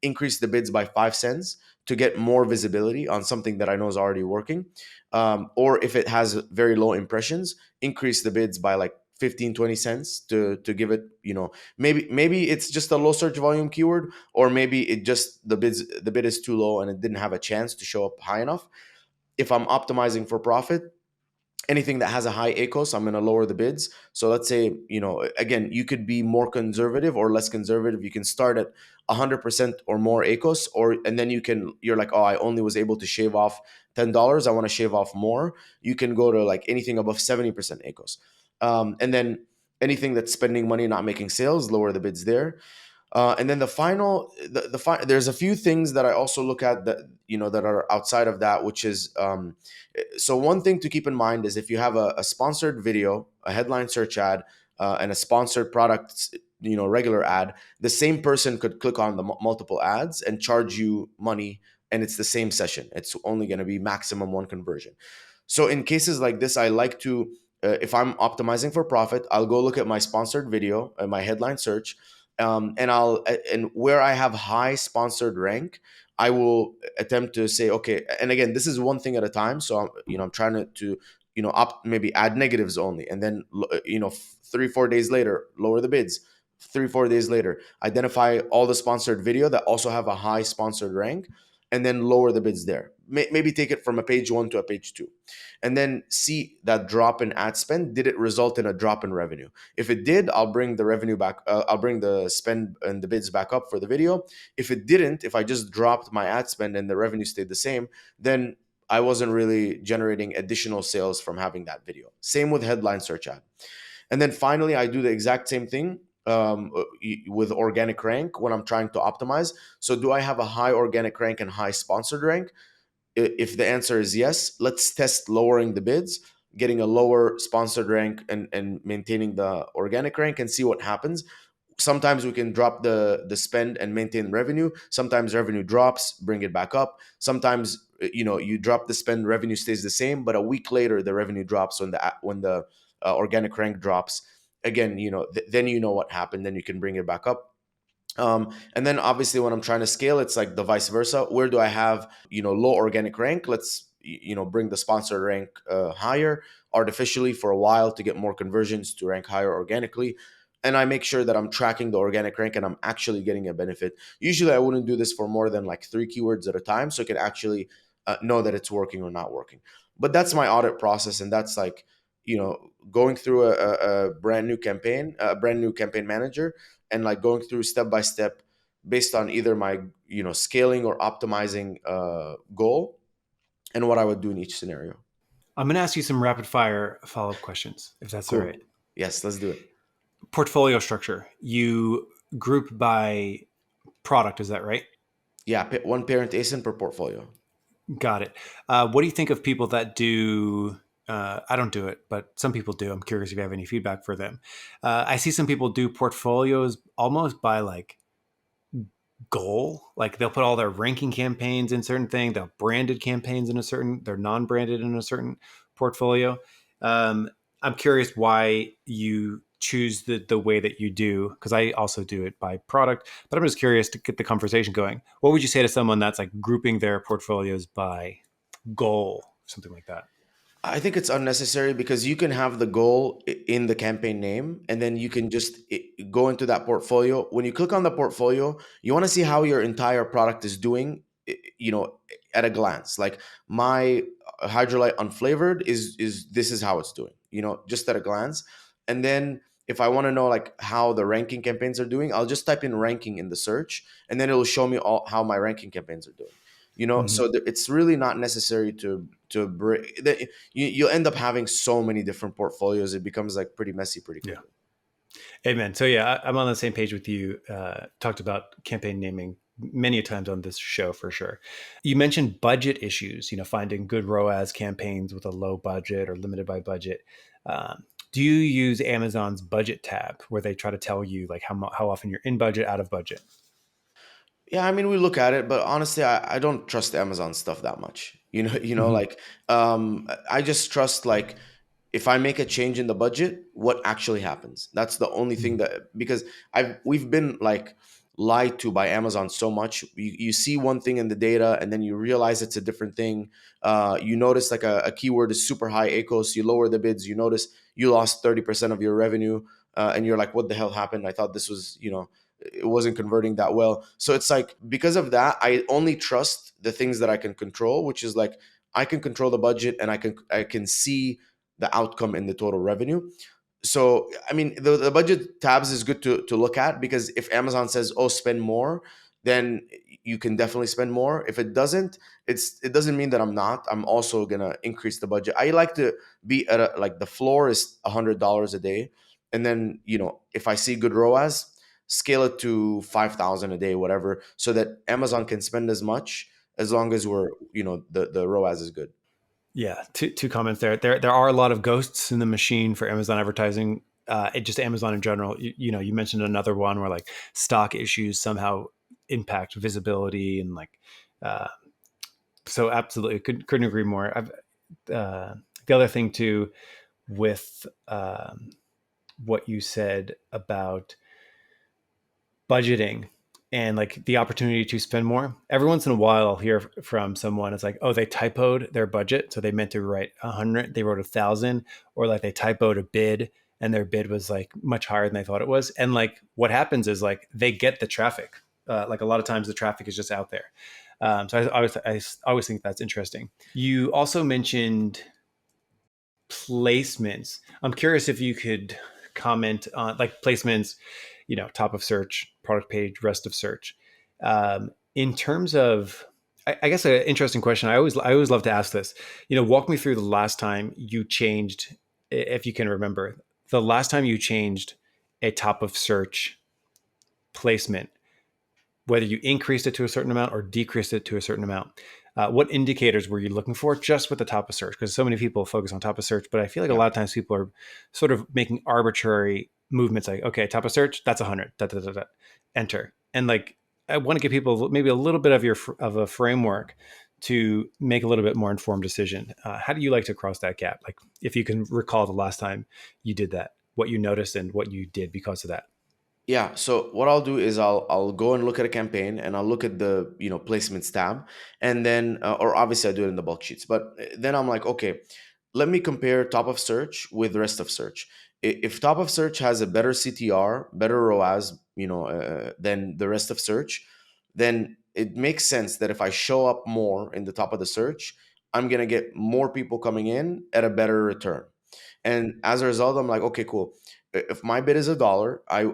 D: increase the bids by 5 cents to get more visibility on something that I know is already working. Or if it has very low impressions, increase the bids by like 15-20 cents to give it, maybe it's just a low search volume keyword, or maybe it just the bid is too low and it didn't have a chance to show up high enough. If I'm optimizing for profit, anything that has a high ACOS, I'm going to lower the bids. So let's say, again, you could be more conservative or less conservative. You can start at 100% or more ACOS, and then you're like, oh, I only was able to shave off $10. I want to shave off more. You can go to like anything above 70% ACOS. And then anything that's spending money, not making sales, lower the bids there. And then there's a few things that I also look at that that are outside of that, which is so one thing to keep in mind is if you have a sponsored video, a headline search ad, and a sponsored product, regular ad, the same person could click on the multiple ads and charge you money, and it's the same session. It's only going to be maximum one conversion. So in cases like this, I like to, if I'm optimizing for profit, I'll go look at my sponsored video and my headline search, and where I have high sponsored rank, I will attempt to say, okay, and again, this is one thing at a time. So I'm trying to maybe add negatives only, and then 3-4 days later, lower the bids. 3-4 days later, identify all the sponsored video that also have a high sponsored rank, and then lower the bids there. Maybe take it from a page 1 to a page 2, and then see that drop in ad spend. Did it result in a drop in revenue? If it did, I'll bring the revenue back. I'll bring the spend and the bids back up for the video. If it didn't, if I just dropped my ad spend and the revenue stayed the same, then I wasn't really generating additional sales from having that video. Same with headline search ad. And then finally, I do the exact same thing with organic rank when I'm trying to optimize. So do I have a high organic rank and high sponsored rank? If the answer is yes, let's test lowering the bids, getting a lower sponsored rank and maintaining the organic rank, and see what happens. Sometimes we can drop the spend and maintain revenue. Sometimes revenue drops, bring it back up. Sometimes you drop the spend, revenue stays the same, but a week later the revenue drops when the organic rank drops. Again, then what happened. Then you can bring it back up. And then obviously when I'm trying to scale, it's like the vice versa. Where do I have low organic rank? Let's bring the sponsored rank higher artificially for a while to get more conversions to rank higher organically. And I make sure that I'm tracking the organic rank and I'm actually getting a benefit. Usually I wouldn't do this for more than like 3 keywords at a time, so I can actually know that it's working or not working. But that's my audit process, and that's like going through a brand new campaign, a brand new campaign manager, and like going through step by step based on either my scaling or optimizing goal, and what I would do in each scenario.
B: I'm going to ask you some rapid fire follow up questions, if that's all right.
D: Cool. Yes, let's do it.
B: Portfolio structure. You group by product, is that right?
D: Yeah, one parent ASIN per portfolio.
B: Got it. What do you think of people that do? I don't do it, but some people do. I'm curious if you have any feedback for them. I see some people do portfolios almost by like goal. Like they'll put all their ranking campaigns in certain thing. They'll branded campaigns in a certain. They're non-branded in a certain portfolio. Um, I'm curious why you choose the way that you do, because I also do it by product. But I'm just curious to get the conversation going. What would you say to someone that's like grouping their portfolios by goal, something like that?
D: I think it's unnecessary because you can have the goal in the campaign name and then you can just go into that portfolio. When you click on the portfolio, you want to see how your entire product is doing, you know, at a glance. Like my hydrolyte unflavored is this is how it's doing, you know, just at a glance. And then if I want to know like how the ranking campaigns are doing, I'll just type in ranking in the search and then it'll show me all how my ranking campaigns are doing. You know,
B: Mhm.
D: so it's really not necessary to bring. You end up having so many different portfolios. It becomes like pretty messy pretty
B: Yeah.
D: quickly.
B: Amen. So yeah, I'm on the same page with you. Talked about campaign naming many times on this show for sure. You mentioned budget issues. You know, finding good ROAS campaigns with a low budget or limited by budget. Do you use Amazon's budget tab where they try to tell you like how often you're in budget, out of budget?
D: Yeah, I mean, we look at it, but honestly, I don't trust Amazon stuff that much.
B: Mhm.
D: Like I just trust like if I make a change in the budget, what actually happens. That's the only thing
B: Mhm.
D: that because we've been like lied to by Amazon so much. You see one thing in the data and then you realize it's a different thing. You notice like a keyword is super high ACOS, you lower the bids, you notice you lost 30% of your revenue, and you're like, what the hell happened? I thought this was, it wasn't converting that well. So it's like because of that, I only trust the things that I can control, which is like I can control the budget and I can see the outcome in the total revenue. So I mean the budget tabs is good to look at because if Amazon says, oh, spend more, then you can definitely spend more. If it doesn't, it doesn't mean that I'm also gonna increase the budget. I like to be at like the floor is $100 a day, and then if I see good ROAS, scale it to 5,000 a day, whatever, so that Amazon can spend as much as long as we're the ROAS is good.
B: Yeah, two comments there. There are a lot of ghosts in the machine for Amazon advertising. Just Amazon in general. You mentioned another one where like stock issues somehow impact visibility and like. Uh, so absolutely, couldn't agree more. The other thing too, with what you said about budgeting and like the opportunity to spend more. Every once in a while, I'll hear from someone. It's like, oh, they typoed their budget, so they meant to write 100, they wrote 1,000, or like they typoed a bid and their bid was like much higher than they thought it was. And like what happens is like they get the traffic. Like a lot of times the traffic is just out there. So I always think that's interesting. You also mentioned placements. I'm curious if you could comment on like placements, top of search, product page, rest of search. In terms of, I guess an interesting question. I always love to ask this. Walk me through the last time you changed, if you can remember, the last time you changed a top of search placement, whether you increased it to a certain amount or decreased it to a certain amount. What indicators were you looking for just with the top of search? Because so many people focus on top of search, but I feel like a
D: Yeah.
B: lot of times people are sort of making arbitrary movements like, okay, top of search, that's 100, enter. And like, I want to give people maybe a little bit of a framework to make a little bit more informed decision. How do you like to cross that gap? Like if you can recall the last time you did that, what you noticed and what you did because of that.
D: Yeah, so what I'll do is I'll go and look at a campaign and I'll look at the placements tab, and then or obviously I do it in the bulk sheets, but then I'm like, okay, let me compare top of search with the rest of search. If top of search has a better CTR, better ROAS, than the rest of search, then it makes sense that if I show up more in the top of the search, I'm gonna get more people coming in at a better return. And as a result, I'm like, okay, cool. If my bid is $1, I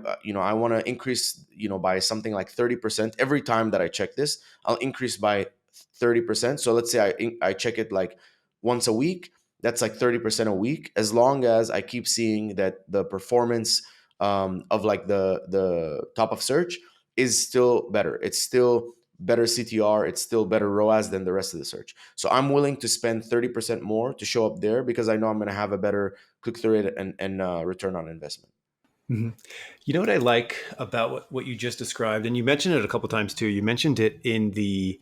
D: want to increase, by something like 30% every time that I check this. I'll increase by 30%. So let's say I check it like once a week. That's like 30% a week, as long as I keep seeing that the performance of like the top of search is still better. It's still better CTR. It's still better ROAS than the rest of the search. So I'm willing to spend 30% more to show up there, because I know I'm going to have a better click-through rate and return on investment.
B: Mm-hmm. You know what I like about what you just described, and you mentioned it a couple times too. You mentioned it in the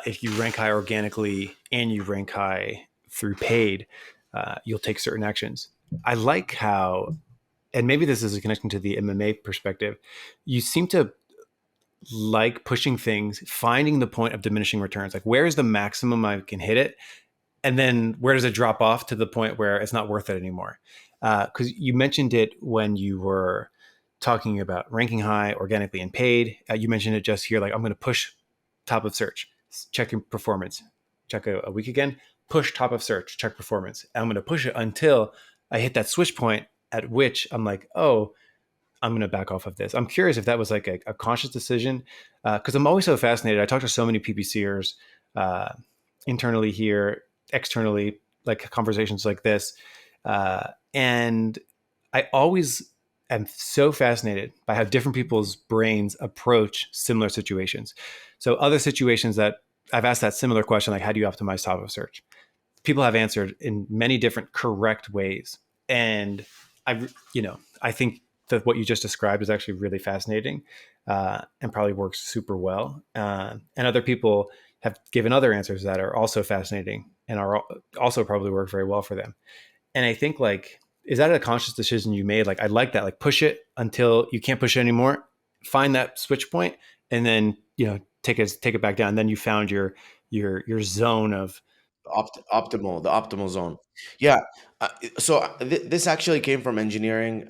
B: if you rank high organically and you rank high through paid, you'll take certain actions. I like how, and maybe this is a connection to the MMA perspective, you seem to like pushing things, finding the point of diminishing returns. Like, where's the maximum I can hit it? And then where does it drop off to the point where it's not worth it anymore? Because you mentioned it when you were talking about ranking high organically and paid. You mentioned it just here, like, I'm going to push top of search, check your performance, check a week again, push top of search, check performance. And I'm going to push it until I hit that switch point at which I'm like, oh, I'm going to back off of this. I'm curious if that was like a conscious decision, because I'm always so fascinated. I talk to so many PPCers internally here, externally, like conversations like this. And I always am so fascinated by how different people's brains approach similar situations. So other situations that I've asked that similar question, like, how do you optimize top of search? People have answered in many different correct ways. And I think that what you just described is actually really fascinating and probably works super well. And other people have given other answers that are also fascinating and are also probably work very well for them. And I think, like, is that a conscious decision you made? Like, I like that, like, push it until you can't push it anymore, find that switch point, and then, take it back down. And then you found your zone of,
D: The optimal zone. Yeah. This actually came from engineering.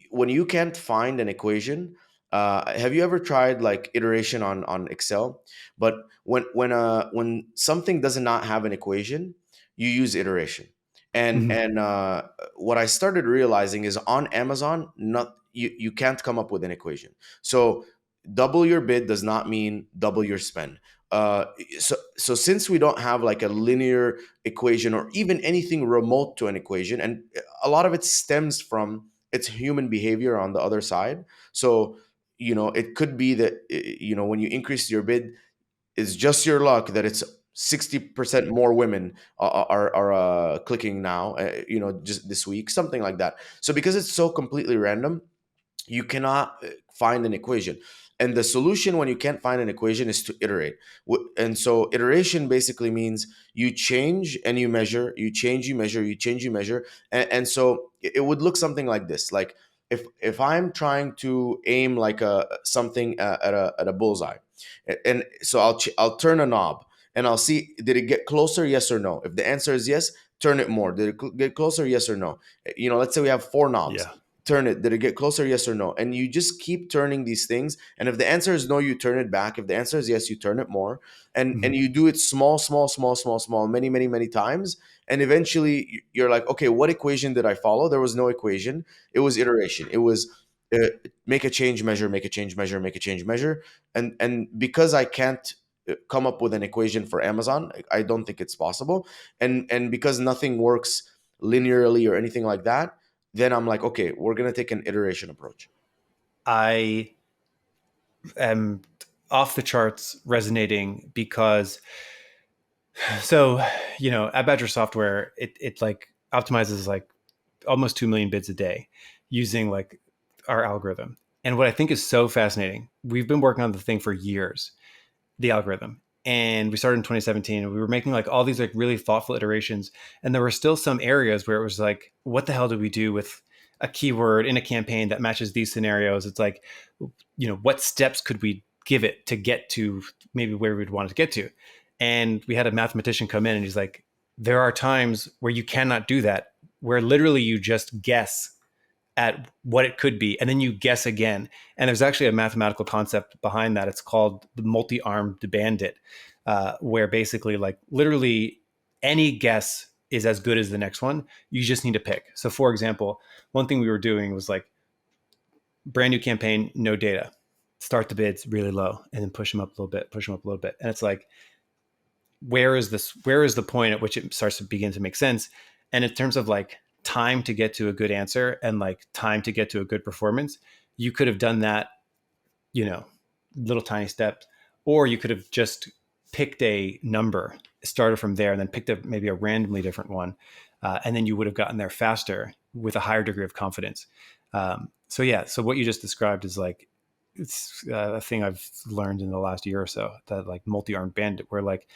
D: When you can't find an equation, have you ever tried like iteration on Excel? But when something does not have an equation, you use iteration. And
B: Mhm.
D: what I started realizing is, on Amazon, not you can't come up with an equation. So double your bid does not mean double your spend. So since we don't have like a linear equation, or even anything remote to an equation, and a lot of it stems from its human behavior on the other side. So it could be that when you increase your bid, it's just your luck that it's 60% more women are clicking now, just this week, something like that. So because it's so completely random, you cannot find an equation. And the solution when you can't find an equation is to iterate. And so iteration basically means you change and you measure, you change, you measure, you change, you measure. And so it would look something like this. Like, if I'm trying to aim like something at a bullseye, and so I'll turn a knob and I'll see, did it get closer, yes or no? If the answer is yes, turn it more. Did it get closer, yes or no? Let's say we have four knobs.
B: Yeah.
D: Turn it. Did it get closer, yes or no? And you just keep turning these things. And if the answer is no, you turn it back. If the answer is yes, you turn it more. And
B: Mhm.
D: you do it small, small, small, small, small, many, many, many times. And eventually you're like, okay, what equation did I follow? There was no equation. It was iteration. It was uh, make a change, measure, make a change, measure, make a change, measure. And because I can't come up with an equation for Amazon, I don't think it's possible. And because nothing works linearly or anything like that, then I'm like, okay, we're gonna take an iteration approach.
B: I am off the charts resonating because, so, at Badger software, it like optimizes like almost 2 million bids a day using like our algorithm. And what I think is so fascinating, we've been working on the thing for years, the algorithm. And we started in 2017 and we were making like all these like really thoughtful iterations. And there were still some areas where it was like, what the hell do we do with a keyword in a campaign that matches these scenarios? It's like, what steps could we give it to get to maybe where we'd want it to get to? And we had a mathematician come in and he's like, there are times where you cannot do that, where literally you just guess at what it could be, and then you guess again. And there's actually a mathematical concept behind that. It's called the multi-armed bandit, where basically, like, literally any guess is as good as the next one. You just need to pick. So, for example, one thing we were doing was like, brand new campaign, no data. Start the bids really low, and then push them up a little bit, push them up a little bit, and it's like, where is the point at which it starts to begin to make sense? And in terms of like time to get to a good answer and like time to get to a good performance, you could have done that, little tiny steps, or you could have just picked a number, started from there, and then picked maybe a randomly different one. And then you would have gotten there faster with a higher degree of confidence. So what you just described is like, it's a thing I've learned in the last year or so, that like multi-armed bandit, where like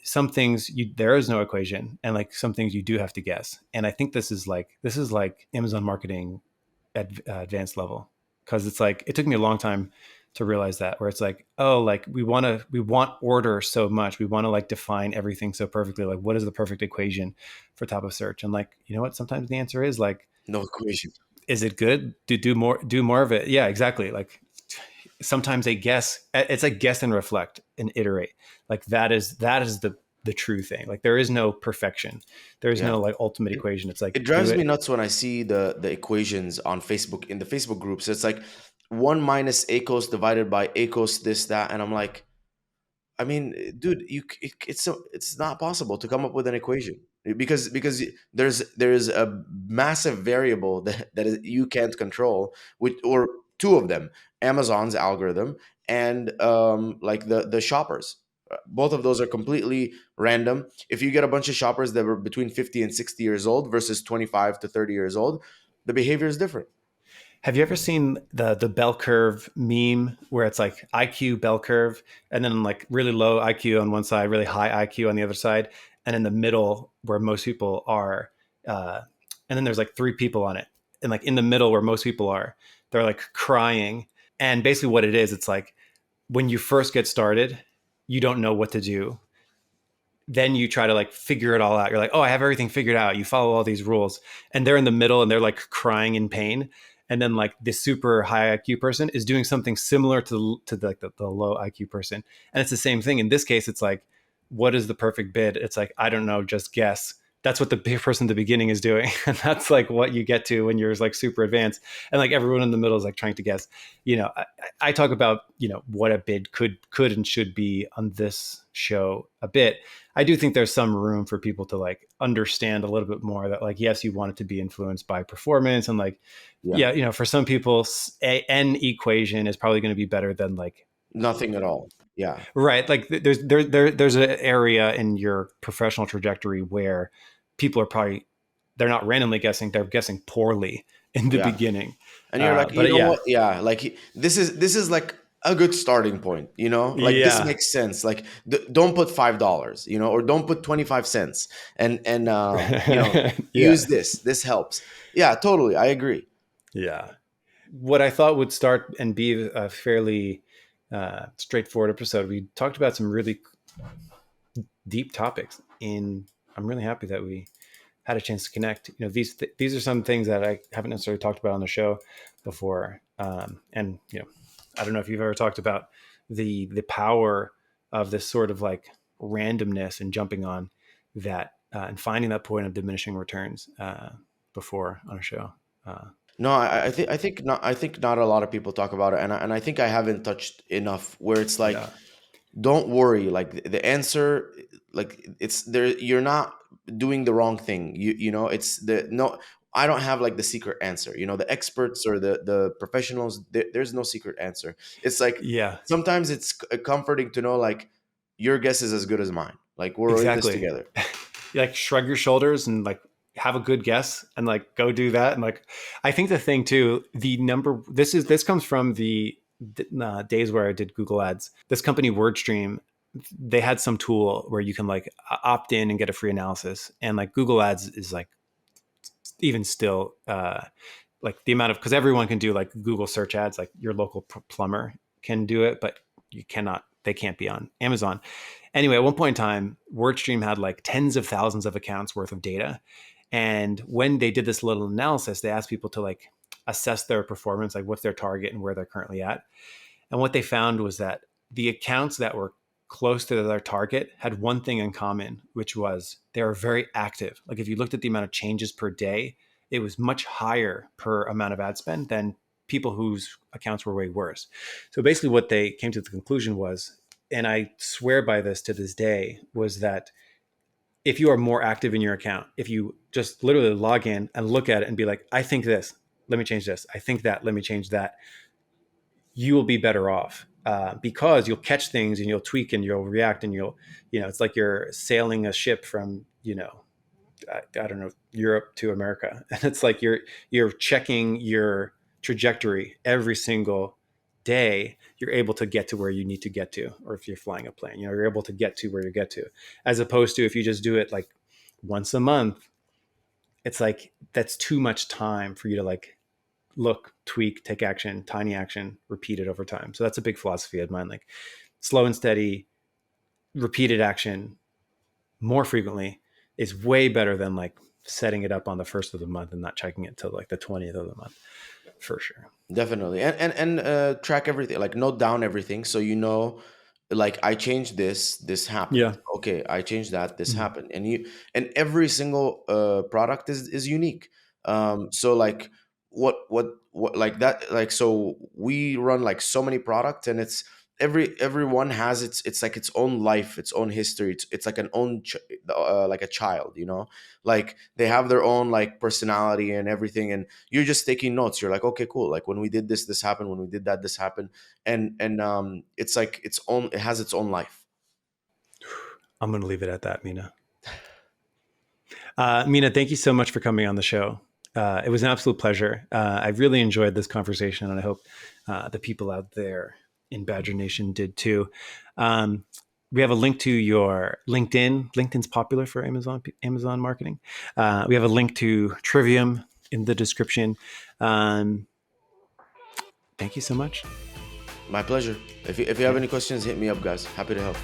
B: some things there is no equation, and like some things you do have to guess. And I think this is like Amazon marketing at advanced level, because it's like, it took me a long time to realize that, where it's like, oh, like we want order so much, we want to like define everything so perfectly, like what is the perfect equation for top of search? And like, you know what, sometimes the answer is like,
D: No equation.
B: is it good to do more of it? Yeah, exactly. Like sometimes it's like guess and reflect and iterate. Like that is the true thing. Like there is no perfection. There is no like ultimate equation. It's like,
D: It drives me nuts when I see the equations on Facebook, in the Facebook groups. It's like 1 minus ACOS divided by ACOS this, that, and I'm like, I mean, dude, it's not possible to come up with an equation, because there's a massive variable you can't control, or two of them: Amazon's algorithm and like the shoppers. Both of those are completely random. If you get a bunch of shoppers that were between 50 and 60 years old versus 25 to 30 years old, the behavior is different.
B: have you ever seen the bell curve meme, where it's like IQ bell curve, and then like really low IQ on one side, really high IQ on the other side, and in the middle where most people are, and then there's like three people on it, and like in the middle where most people are, they're like crying. And basically what it is, it's like when you first get started, you don't know what to do. Then you try to like figure it all out. You're like, oh, I have everything figured out. You follow all these rules, and they're in the middle and they're like crying in pain. And then like the super high IQ person is doing something similar to the low IQ person. And it's the same thing. In this case, it's like, what is the perfect bid? It's like, I don't know, just guess. That's what the big person at the beginning is doing. And that's like what you get to when you're like super advanced. And like everyone in the middle is like trying to guess. I talk about, what a bid could and should be on this show a bit. I do think there's some room for people to like understand a little bit more that like, yes, you want it to be influenced by performance, and like, for some people, an equation is probably going to be better than like
D: Nothing at all. Yeah.
B: right. Like there's an area in your professional trajectory where people they're not randomly guessing, they're guessing poorly in the beginning.
D: And you're like, what? Yeah, like this is like a good starting point, like this makes sense. Like don't put $5, or don't put 25 cents, and use this helps. Yeah, totally, I agree.
B: Yeah. What I thought would start and be a fairly straightforward episode, we talked about some really deep topics, and I'm really happy that we had a chance to connect. These are some things that I haven't necessarily talked about on the show before. And I don't know if you've ever talked about the power of this sort of like randomness and jumping on that and finding that point of diminishing returns before on a show.
D: No, I think not. I think not a lot of people talk about it, and I think I haven't touched enough. Where it's like, don't worry. Like the answer, like it's there. You're not doing the wrong thing. It's no. I don't have like the secret answer. The experts or the professionals. There's no secret answer. It's like, sometimes it's comforting to know like your guess is as good as mine. Like we're in this together.
B: You like shrug your shoulders and like have a good guess and like go do that. And like, I think the thing too, this comes from the days where I did Google ads. This company WordStream, they had some tool where you can like opt in and get a free analysis. And like Google ads is like, even still like the amount of, because everyone can do like Google search ads, like your local plumber can do it, but they can't be on Amazon. Anyway, at one point in time, WordStream had like tens of thousands of accounts worth of data. And when they did this little analysis, they asked people to like assess their performance, like what's their target and where they're currently at. And what they found was that the accounts that were close to their target had one thing in common, which was they were very active. Like if you looked at the amount of changes per day, it was much higher per amount of ad spend than people whose accounts were way worse. So basically what they came to the conclusion was and I swear by this to this day, was that if you are more active in your account, if you just literally log in and look at it and be like, I think this, let me change this. I think that, let me change that. You will be better off because you'll catch things and you'll tweak and you'll react and it's like you're sailing a ship from, I don't know, Europe to America. And it's like you're checking your trajectory every single day. You're able to get to where you need to get to, or if you're flying a plane, you're able to get to where you get to, as opposed to if you just do it like once a month. It's like that's too much time for you to like look, tweak, take action, tiny action, repeat it over time. So that's a big philosophy of mine. Like slow and steady, repeated action more frequently is way better than like setting it up on the first of the month and not checking it till like the 20th of the month, for sure.
D: Definitely. And track everything, like note down everything, so like I changed this happened.
B: Yeah.
D: Okay, I changed that, this
B: Mhm.
D: happened. And every single product is unique. So like what like that, like, so we run like so many products, and it's everyone has it's like its own life, its own history. It's like an own like a child, like they have their own like personality and everything, and you're just taking notes. You're like, okay, cool, like when we did this happened, when we did that, this happened. And it's like it has its own life.
B: I'm going to leave it at that, Mina. Mina, thank you so much for coming on the show. It was an absolute pleasure. I really enjoyed this conversation, and I hope the people out there in Badger Nation did too. We have a link to your LinkedIn. LinkedIn's popular for Amazon marketing. We have a link to Trivium in the description. Thank you so much.
D: My pleasure. If you have any questions, hit me up, guys. Happy to help.